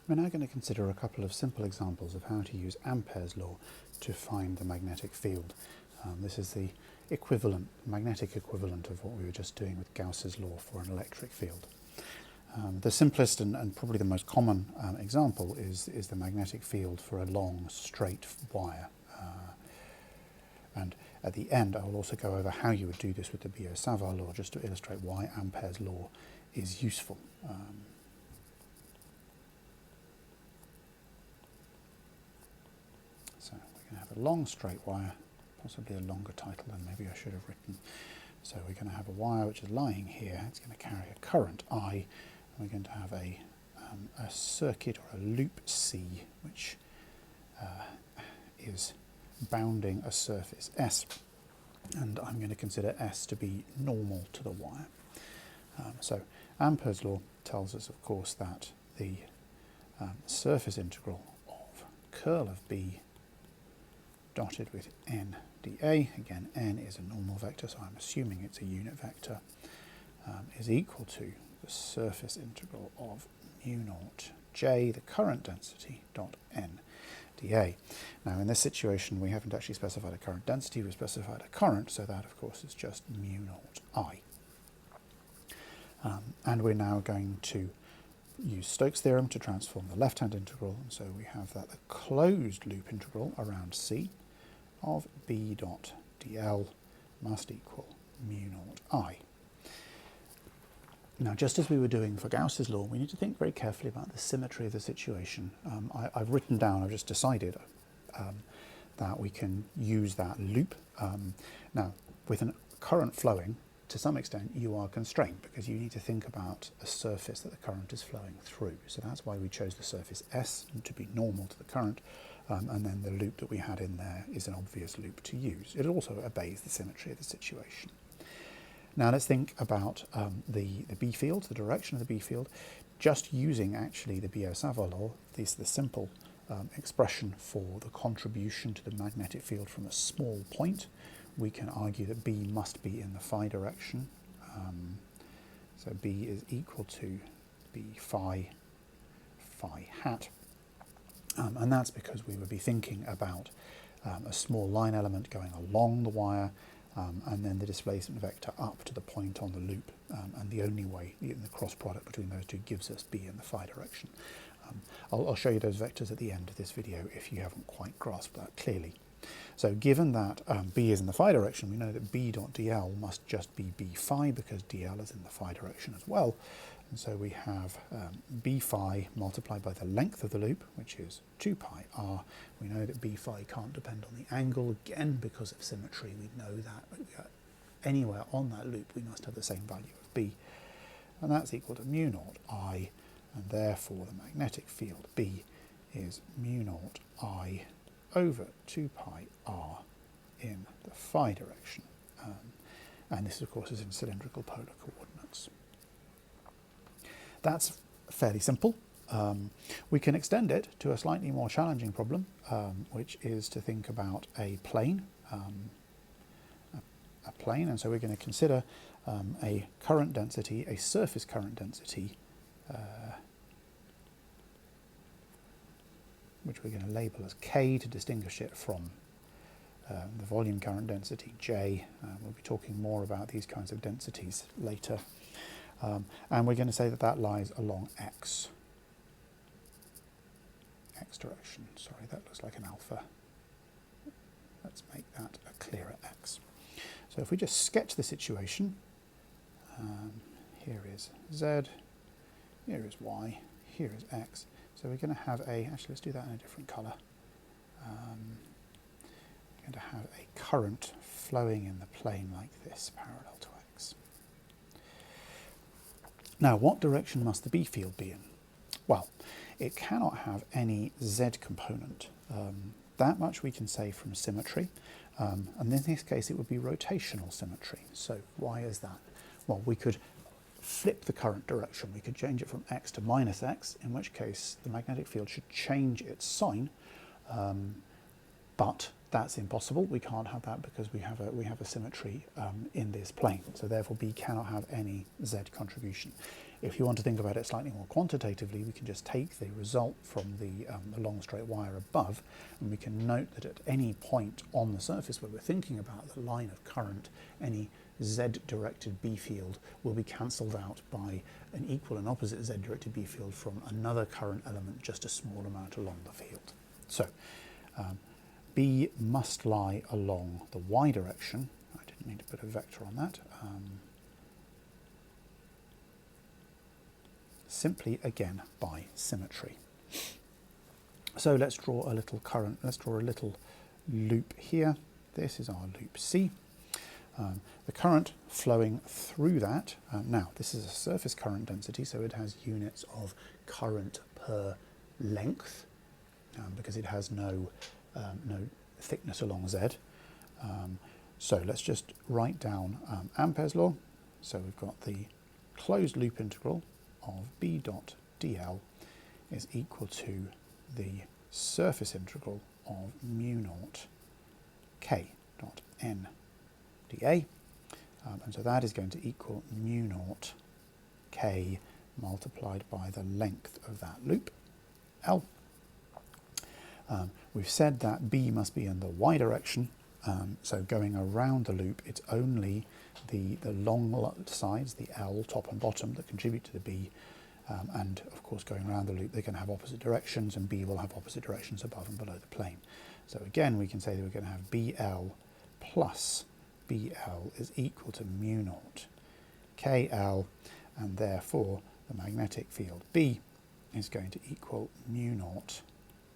We're now going to consider a couple of simple examples of how to use Ampere's law to find the magnetic field. This is the equivalent, magnetic equivalent of what we were just doing with Gauss's law for an electric field. The simplest and probably the most common example is the magnetic field for a long straight wire. And at the end I will also go over how you would do this with the Biot-Savart law, just to illustrate why Ampere's law is useful. So we're going to have a long straight wire, possibly a longer title than maybe I should have written. So we're going to have a wire which is lying here. It's going to carry a current I, and we're going to have a circuit or a loop C, which is bounding a surface S, and I'm going to consider S to be normal to the wire. So Ampere's law tells us, of course, that the surface integral of curl of B dotted with n dA, again n is a normal vector, so I'm assuming it's a unit vector, is equal to the surface integral of mu naught J, the current density, dot n dA. Now in this situation we haven't actually specified a current density, we've specified a current, so that of course is just mu naught I. And we're now going to use Stokes' theorem to transform the left-hand integral, and so we have that the closed loop integral around C of B dot dl must equal mu naught I. Now, just as we were doing for Gauss's law, we need to think very carefully about the symmetry of the situation. I've written down, I've just decided that we can use that loop. Now, with a current flowing, to some extent you are constrained because you need to think about a surface that the current is flowing through. So that's why we chose the surface S to be normal to the current, and then the loop that we had in there is an obvious loop to use. It also obeys the symmetry of the situation. Now let's think about the B field, the direction of the B field, just using actually the Biot-Savart law, this is the simple expression for the contribution to the magnetic field from a small point. We can argue that B must be in the phi direction. So B is equal to B phi hat. And that's because we would be thinking about a small line element going along the wire, and then the displacement vector up to the point on the loop, and the only way, the cross product between those two gives us B in the phi direction. I'll show you those vectors at the end of this video if you haven't quite grasped that clearly. So given that B is in the phi direction, we know that B dot dl must just be B phi because dl is in the phi direction as well. And so we have B phi multiplied by the length of the loop, which is 2 pi r. We know that B phi can't depend on the angle, again because of symmetry. We know that anywhere on that loop we must have the same value of B. And that's equal to mu naught I, and therefore the magnetic field B is mu naught I over 2 pi r in the phi direction. And this of course is in cylindrical polar coordinates. That's fairly simple. We can extend it to a slightly more challenging problem, which is to think about a plane. A plane, and so we're going to consider a current density, a surface current density, which we're going to label as K to distinguish it from the volume current density J. We'll be talking more about these kinds of densities later. And we're going to say that that lies along X direction. Sorry, that looks like an alpha. Let's make that a clearer X. So if we just sketch the situation, here is Z, here is Y, here is X. So we're going to have actually let's do that in a different colour. We're going to have a current flowing in the plane like this, parallel to X. Now, what direction must the B field be in? Well, it cannot have any Z component. That much we can say from symmetry, and in this case it would be rotational symmetry. So why is that? Well, we could flip the current direction. We could change it from X to minus X, in which case the magnetic field should change its sign, but that's impossible. We can't have that because we have a symmetry in this plane. So therefore B cannot have any Z contribution. If you want to think about it slightly more quantitatively, we can just take the result from the long straight wire above, and we can note that at any point on the surface where we're thinking about the line of current, any z-directed B field will be cancelled out by an equal and opposite z-directed B field from another current element just a small amount along the field. So B must lie along the y direction. I didn't mean to put a vector on that. Simply again by symmetry. So let's draw a little current, let's draw a little loop here. This is our loop C. The current flowing through that, now this is a surface current density, so it has units of current per length because it has no thickness along Z. So let's just write down Ampere's law. So we've got the closed loop integral of B dot dl is equal to the surface integral of mu naught K dot n dA. And so that is going to equal mu naught K multiplied by the length of that loop, L. We've said that B must be in the y direction, so going around the loop, it's only the long sides, the L, top and bottom, that contribute to the B, and of course going around the loop they can have opposite directions, and B will have opposite directions above and below the plane. So again we can say that we're going to have BL plus BL is equal to mu naught KL, and therefore the magnetic field B is going to equal mu naught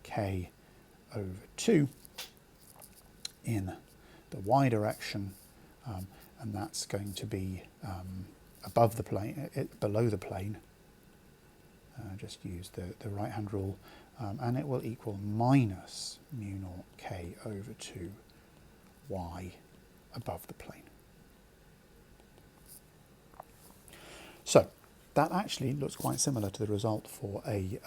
K over 2 in the y direction, and that's going to be above the plane, below the plane. Just use the right hand rule, and it will equal minus mu naught K over 2 y above the plane. So that actually looks quite similar to the result for a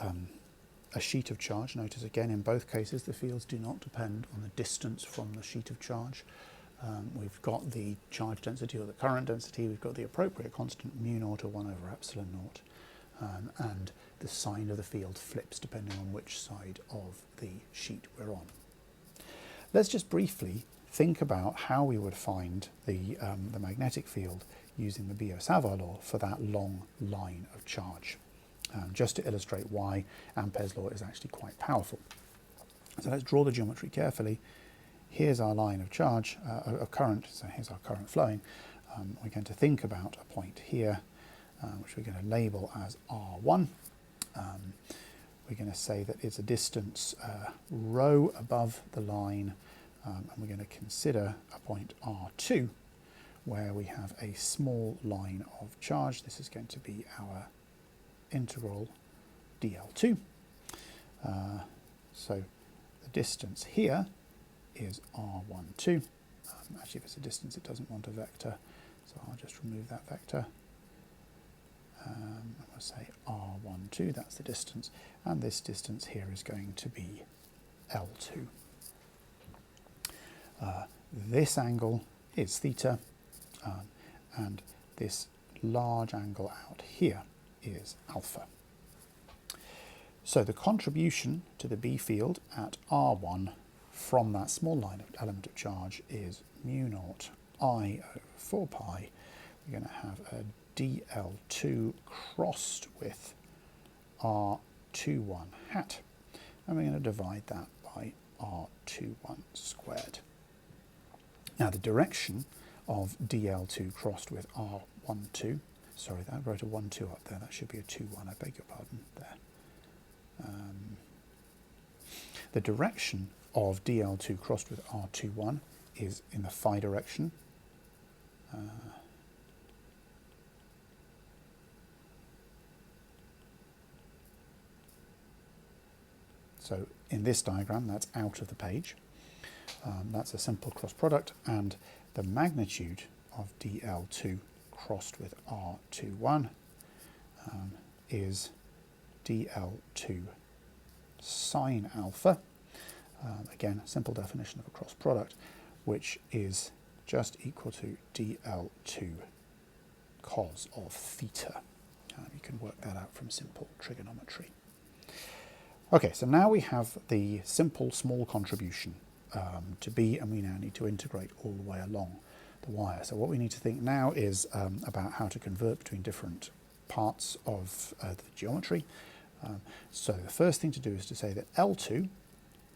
sheet of charge. Notice again in both cases the fields do not depend on the distance from the sheet of charge. We've got the charge density or the current density, we've got the appropriate constant mu naught or 1 over epsilon naught, and the sign of the field flips depending on which side of the sheet we're on. Let's just briefly think about how we would find the magnetic field using the Biot-Savart law for that long line of charge, just to illustrate why Ampere's law is actually quite powerful. So let's draw the geometry carefully. Here's our line of charge, of current, so here's our current flowing. We're going to think about a point here, which we're going to label as R1. We're going to say that it's a distance rho above the line, and we're going to consider a point R2 where we have a small line of charge. This is going to be our integral dl2. So the distance here is R12. Actually, if it's a distance, it doesn't want a vector, so I'll just remove that vector. I'll say R12, that's the distance, and this distance here is going to be L2. This angle is theta, and this large angle out here is alpha. So the contribution to the B field at R1 from that small line of element of charge is mu naught I over 4 pi. We're going to have a dl2 crossed with r21 hat, and we're going to divide that by r21 squared. Now the direction of dl2 crossed with r12, sorry, I wrote a 1,2 up there, that should be a 2,1, I beg your pardon there. The direction of dl2 crossed with r21 is in the phi direction. So in this diagram, that's out of the page. That's a simple cross product, and the magnitude of dl2 crossed with r21 is dl2 sine alpha. Again, a simple definition of a cross product, which is just equal to dl2 cos of theta. You can work that out from simple trigonometry. Okay, so now we have the simple small contribution to B, and we now need to integrate all the way along the wire. So what we need to think now is about how to convert between different parts of the geometry. So the first thing to do is to say that L2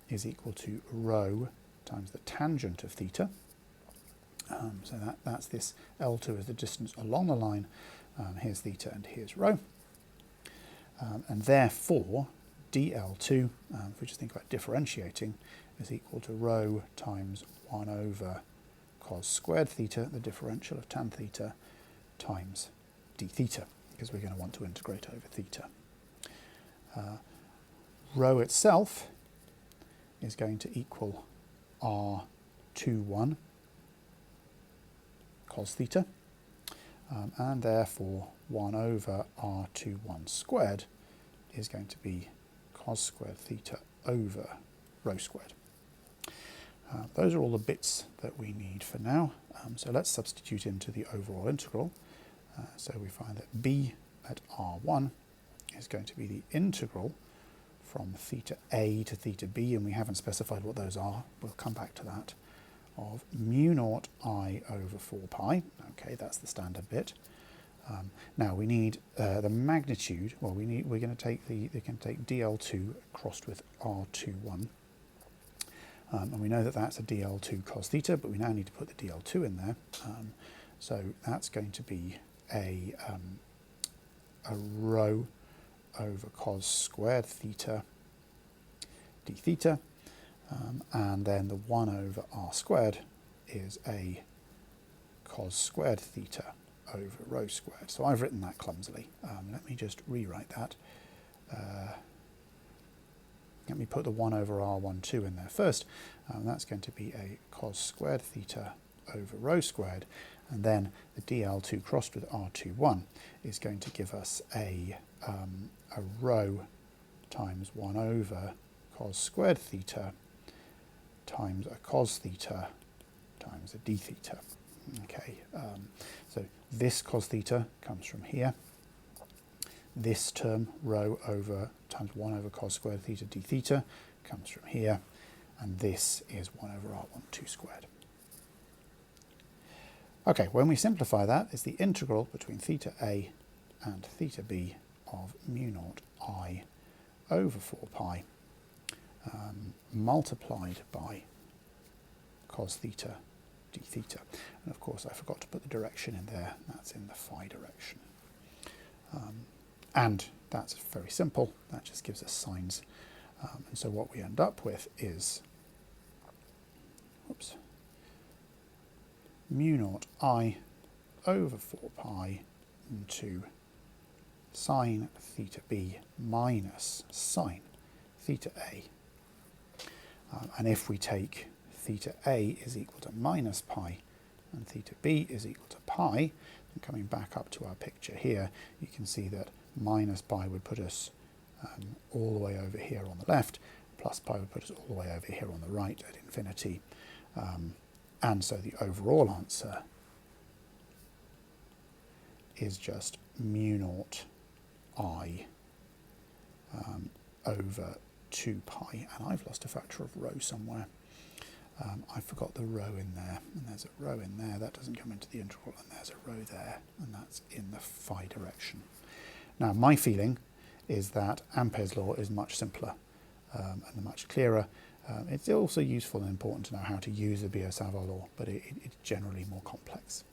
is equal to rho times the tangent of theta. So that's this L2 is the distance along the line. Here's theta and here's rho. And therefore, dl2, if we just think about differentiating, is equal to rho times 1 over cos squared theta, the differential of tan theta, times d theta, because we're going to want to integrate over theta. Rho itself is going to equal r21 cos theta, and therefore 1 over r21 squared is going to be cos squared theta over rho squared. Those are all the bits that we need for now. So let's substitute into the overall integral. So we find that b at r1 is going to be the integral from theta a to theta b, and we haven't specified what those are. We'll come back to that, of mu naught I over 4 pi. Okay, that's the standard bit. Now we need the magnitude. Well, we're going to take dl2 crossed with r21, and we know that that's a dl2 cos theta, but we now need to put the dl2 in there. So that's going to be a rho over cos squared theta d theta, and then the 1 over r squared is a cos squared theta over rho squared. So I've written that clumsily. Let me just rewrite that. Let me put the 1 over r12 in there first. That's going to be a cos squared theta over rho squared, and then the dl2 crossed with r21 is going to give us a rho times 1 over cos squared theta times a cos theta times a d theta. Okay, so this cos theta comes from here. This term, rho over times 1 over cos squared theta d theta, comes from here. And this is 1 over r12 squared. Okay, when we simplify that, it's the integral between theta a and theta b of mu naught I over 4 pi multiplied by cos theta d theta. And of course I forgot to put the direction in there. That's in the phi direction. And that's very simple. That just gives us signs. And so what we end up with is mu naught I over 4 pi into sine theta b minus sine theta a. And if we take theta a is equal to minus pi and theta b is equal to pi, and coming back up to our picture here, you can see that minus pi would put us all the way over here on the left, plus pi would put us all the way over here on the right at infinity. And so the overall answer is just mu naught I over 2 pi. And I've lost a factor of rho somewhere. I forgot the rho in there, and there's a rho in there. That doesn't come into the integral, and there's a rho there, and that's in the phi direction. Now, my feeling is that Ampere's law is much simpler and much clearer. It's also useful and important to know how to use the Biot-Savart law, but it's generally more complex.